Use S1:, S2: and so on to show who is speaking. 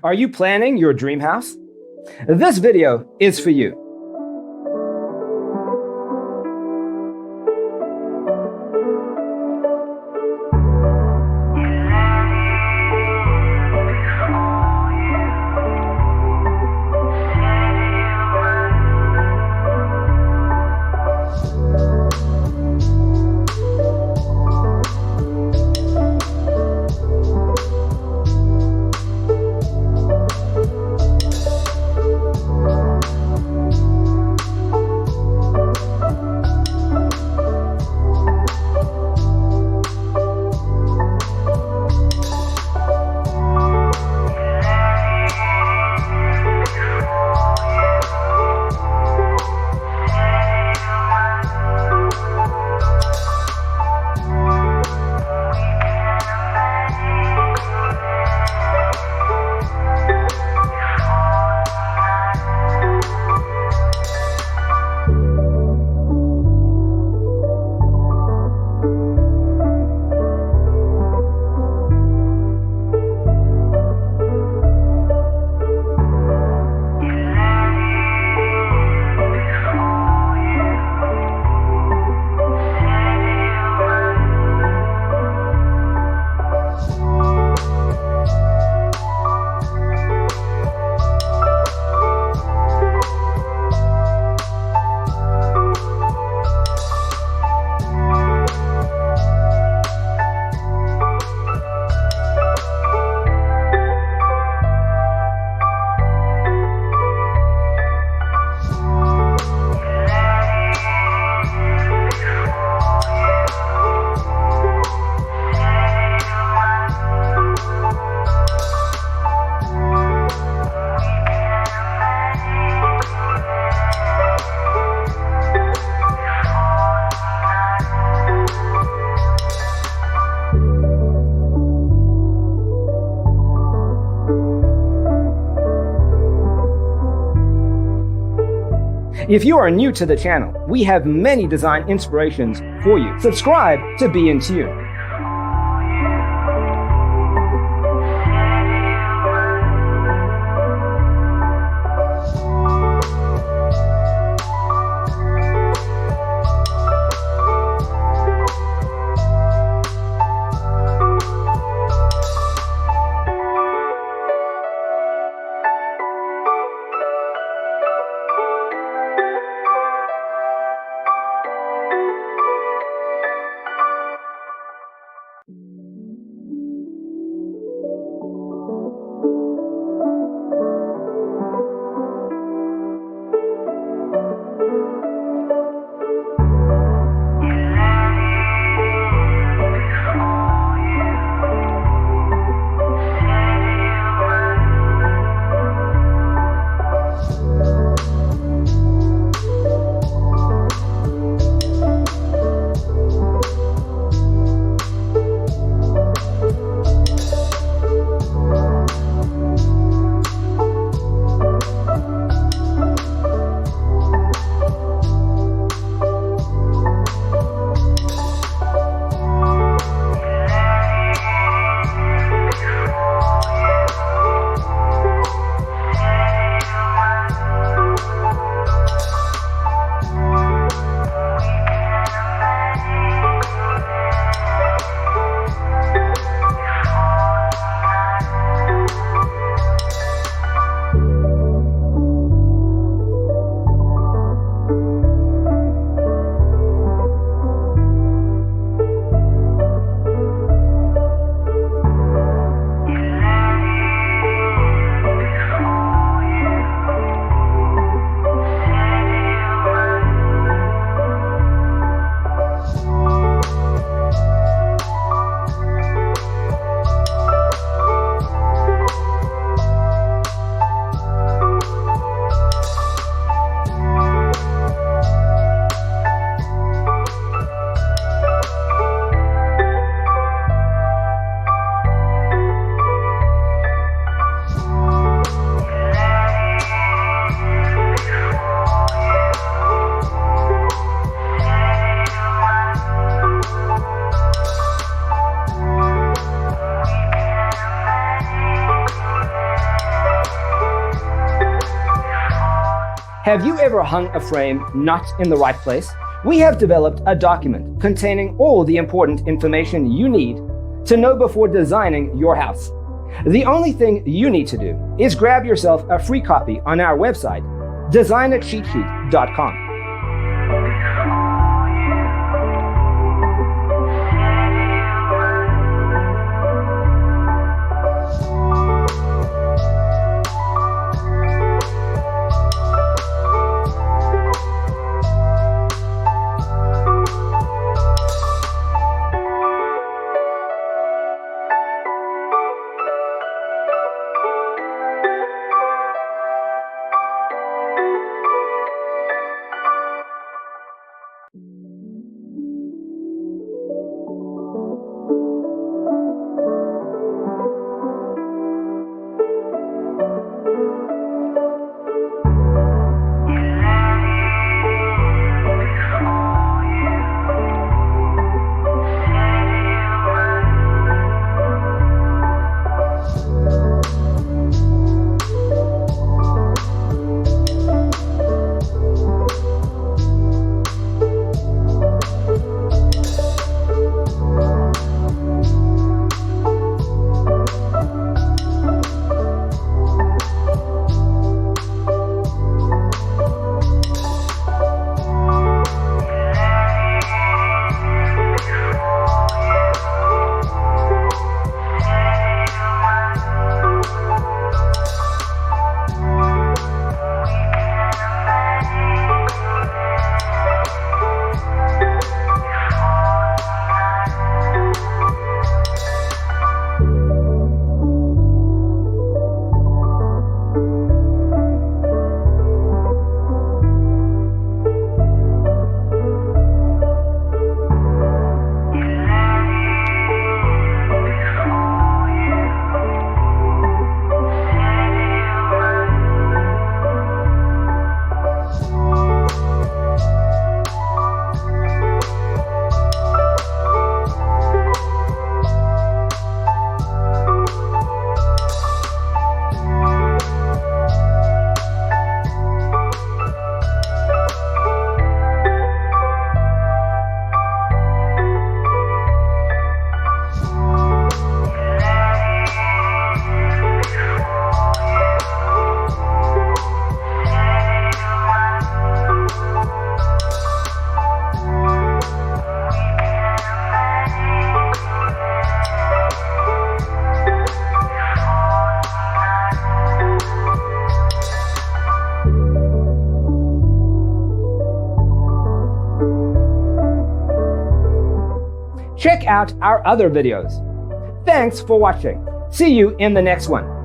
S1: Are you planning your dream house? This video is for you. If you are new to the channel, we have many design inspirations for you. Subscribe to be in tune. Have you ever hung a frame not in the right place? We have developed a document containing all the important information you need to know before designing your house. The only thing you need to do is grab yourself a free copy on our website, designercheatsheet.com. Check out our other videos. Thanks for watching. See you in the next one.